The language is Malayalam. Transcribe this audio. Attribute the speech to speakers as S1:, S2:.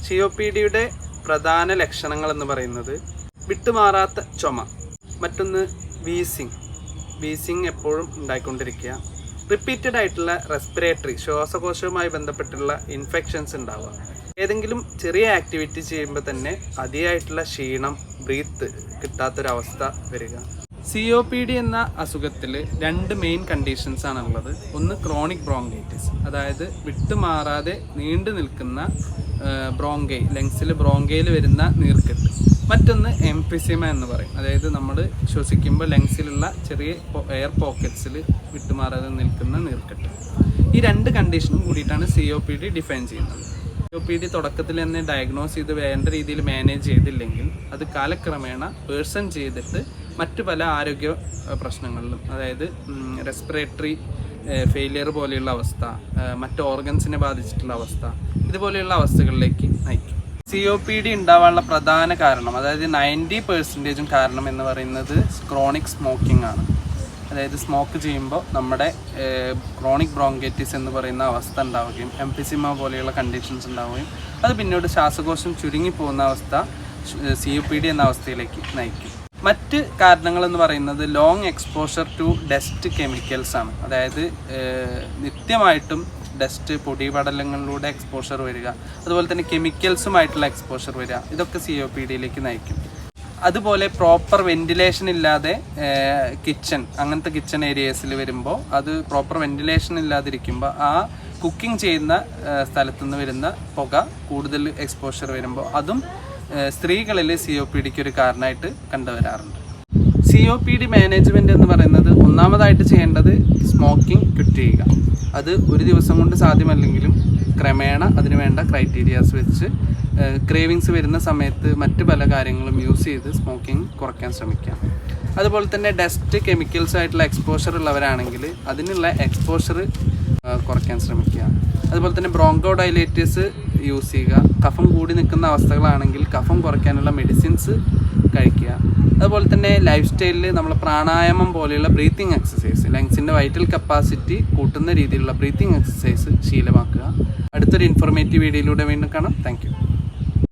S1: COPD പ്രധാന ലക്ഷണങ്ങൾ എന്ന് പറയുന്നത് വിട്ടുമാറാത്ത ചുമ, മറ്റൊന്ന് വീസിങ് എപ്പോഴും ഉണ്ടായിക്കൊണ്ടിരിക്കുക, റിപ്പീറ്റഡ് ആയിട്ടുള്ള റെസ്പിറേറ്ററി ശ്വാസകോശവുമായി ബന്ധപ്പെട്ടുള്ള ഇൻഫെക്ഷൻസ് ഉണ്ടാവുക, ഏതെങ്കിലും ചെറിയ ആക്ടിവിറ്റി ചെയ്യുമ്പോൾ തന്നെ അതിയായിട്ടുള്ള ക്ഷീണം, ബ്രീത്ത് കിട്ടാത്തൊരവസ്ഥ വരിക. COPD എന്ന അസുഖത്തിൽ രണ്ട് മെയിൻ കണ്ടീഷൻസ് ആണുള്ളത്. ഒന്ന് ക്രോണിക് ബ്രോങ്കൈറ്റിസ്, അതായത് വിട്ടുമാറാതെ നീണ്ടു നിൽക്കുന്ന ലങ്സിൽ ബ്രോങ്കയിൽ വരുന്ന നീർക്കെട്ട്. മറ്റൊന്ന് എംഫിസിമ എന്ന് പറയും, അതായത് നമ്മൾ ശ്വസിക്കുമ്പോൾ ലങ്സിലുള്ള ചെറിയ എയർ പോക്കറ്റ്സിൽ വിട്ടുമാറാതെ നിൽക്കുന്ന നീർക്കെട്ട്. ഈ രണ്ട് കണ്ടീഷനും കൂടിയിട്ടാണ് COPD ഡിഫൈൻ ചെയ്യുന്നത്. COPD തുടക്കത്തിൽ തന്നെ ഡയഗ്നോസ് ചെയ്ത് വേണ്ട രീതിയിൽ മാനേജ് ചെയ്തില്ലെങ്കിൽ അത് കാലക്രമേണ വേഴ്സൺ ചെയ്തിട്ട് മറ്റു പല ആരോഗ്യ പ്രശ്നങ്ങളിലും, അതായത് റെസ്പിറേറ്ററി ഫെയിലിയർ പോലെയുള്ള അവസ്ഥ, മറ്റ് ഓർഗൻസിനെ ബാധിച്ചിട്ടുള്ള അവസ്ഥ, ഇതുപോലെയുള്ള അവസ്ഥകളിലേക്ക് നയിക്കും. COPD ഉണ്ടാവാനുള്ള പ്രധാന കാരണം, അതായത് 90% കാരണം എന്ന് പറയുന്നത് ക്രോണിക് സ്മോക്കിംഗ് ആണ്. അതായത് സ്മോക്ക് ചെയ്യുമ്പോൾ നമ്മുടെ ക്രോണിക് ബ്രോങ്കൈറ്റിസ് എന്ന് പറയുന്ന അവസ്ഥ ഉണ്ടാവുകയും എംഫിസിമ പോലെയുള്ള കണ്ടീഷൻസ് ഉണ്ടാവുകയും അത് പിന്നീട് ശ്വാസകോശം ചുരുങ്ങിപ്പോകുന്ന അവസ്ഥ COPD എന്ന അവസ്ഥയിലേക്ക് നയിക്കും. മറ്റ് കാരണങ്ങളെന്ന് പറയുന്നത് long exposure to dust chemicals ആണ്. അതായത് നിത്യമായിട്ടും ഡസ്റ്റ് പൊടിപടലങ്ങളിലൂടെ എക്സ്പോഷർ വരിക, അതുപോലെ തന്നെ കെമിക്കൽസുമായിട്ടുള്ള എക്സ്പോഷർ വരിക, ഇതൊക്കെ COPDയിലേക്ക് നയിക്കും. അതുപോലെ പ്രോപ്പർ വെന്റിലേഷൻ ഇല്ലാതെ അങ്ങനത്തെ കിച്ചൺ ഏരിയസിൽ വരുമ്പോൾ, അത് പ്രോപ്പർ വെന്റിലേഷൻ ഇല്ലാതിരിക്കുമ്പോൾ ആ കുക്കിംഗ് ചെയ്യുന്ന സ്ഥലത്തുനിന്ന് വരുന്ന പുക കൂടുതൽ എക്സ്പോഷർ വരുമ്പോൾ അതും സ്ത്രീകളിൽ COPDക്ക് ഒരു കാരണമായിട്ട് കണ്ടുവരാറുണ്ട്. COPD മാനേജ്മെൻറ്റ് എന്ന് പറയുന്നത് ഒന്നാമതായിട്ട് ചെയ്യേണ്ടത് സ്മോക്കിംഗ് ക്വിറ്റ് ചെയ്യുക. അത് ഒരു ദിവസം കൊണ്ട് സാധ്യമല്ലെങ്കിലും ക്രമേണ അതിന് വേണ്ട ക്രൈറ്റീരിയാസ് വെച്ച് ക്രേവിങ്സ് വരുന്ന സമയത്ത് മറ്റ് പല കാര്യങ്ങളും യൂസ് ചെയ്ത് സ്മോക്കിംഗ് കുറയ്ക്കാൻ ശ്രമിക്കാം. അതുപോലെ തന്നെ ഡസ്റ്റ് കെമിക്കൽസ് ആയിട്ടുള്ള എക്സ്പോഷർ ഉള്ളവരാണെങ്കിൽ അതിനുള്ള എക്സ്പോഷർ കുറയ്ക്കാൻ ശ്രമിക്കുക. അതുപോലെ തന്നെ ബ്രോങ്കോ ഡൈലേറ്റേഴ്സ് യൂസ് ചെയ്യുക. കഫം കൂടി നിൽക്കുന്ന അവസ്ഥകളാണെങ്കിൽ കഫം കുറയ്ക്കാനുള്ള മെഡിസിൻസ് കഴിക്കുക. അതുപോലെ തന്നെ ലൈഫ് സ്റ്റൈലിൽ നമ്മൾ പ്രാണായാമം പോലെയുള്ള ബ്രീത്തിങ് എക്സസൈസ്, ലങ്സിൻ്റെ വൈറ്റൽ കപ്പാസിറ്റി കൂട്ടുന്ന രീതിയിലുള്ള ബ്രീത്തിങ് എക്സസൈസ് ശീലമാക്കുക. അടുത്തൊരു ഇൻഫോർമേറ്റീവ് വീഡിയോയിലൂടെ വീണ്ടും കാണാം. Thank you.